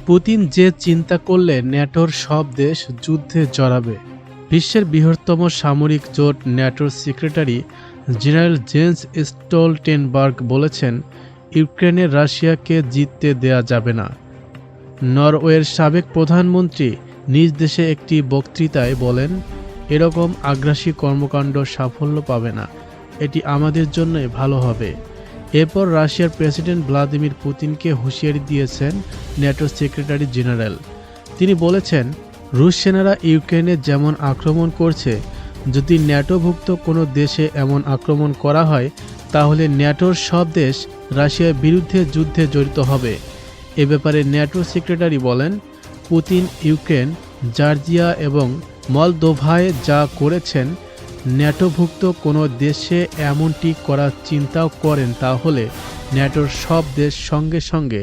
Putin যে চিন্তা করলে ন্যাটোর সব দেশ যুদ্ধে জড়াবে। বিশ্বের বৃহত্তম সামরিক জোট ন্যাটোর সেক্রেটারি জেনারেল জেন্স স্টোলটেনবার্গ বলেছেন, ইউক্রেনে রাশিয়াকে জিততে দেয়া যাবে না। নরওয়ের সাবেক প্রধানমন্ত্রী নিজ দেশে একটি বক্তৃতায় বলেন, এরকম আগ্রাসী কর্মকাণ্ড সাফল্য পাবে না, এটি আমাদের জন্যই ভালো হবে। এরপর রাশিয়ার প্রেসিডেন্ট ভ্লাদিমির পুতিনকে হুঁশিয়ারি দিয়েছেন ন্যাটোর সেক্রেটারি জেনারেল। তিনি বলেছেন, রুশ সেনারা ইউক্রেনে যেমন আক্রমণ করছে, যদি ন্যাটোভুক্ত কোনো দেশে এমন আক্রমণ করা হয় তাহলে ন্যাটোর সব দেশ রাশিয়ার বিরুদ্ধে যুদ্ধে জড়িত হবে। এ ব্যাপারে ন্যাটো সেক্রেটারি বলেন, পুতিন ইউক্রেন, জর্জিয়া এবং মলদোভায় যা করেছেন, ন্যাটোভুক্ত কোনো দেশে এমনটি করার চিন্তাও করেন তাহলে ন্যাটোর সব দেশ সঙ্গে সঙ্গে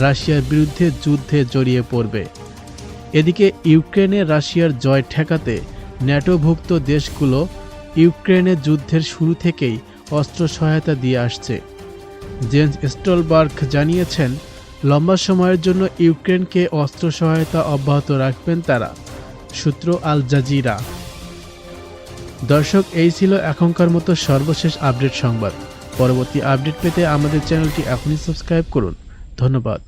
রাশিয়ার বিরুদ্ধে যুদ্ধে জড়িয়ে পড়বে। এদিকে ইউক্রেনে রাশিয়ার জয় ঠেকাতে ন্যাটোভুক্ত দেশগুলো ইউক্রেনে যুদ্ধের শুরু থেকেই অস্ত্র সহায়তা দিয়ে আসছে। জেন্স স্টোলবার্গ জানিয়েছেন, লম্বা সময়ের জন্য ইউক্রেনকে অস্ত্র সহায়তা অব্যাহত রাখবেন তারা। সূত্র আল জাজিরা। দর্শক, এই ছিল এখনকার মতো সর্বশেষ আপডেট সংবাদ। পরবর্তী আপডেট পেতে আমাদের চ্যানেলটি এখনই সাবস্ক্রাইব করুন। ধন্যবাদ।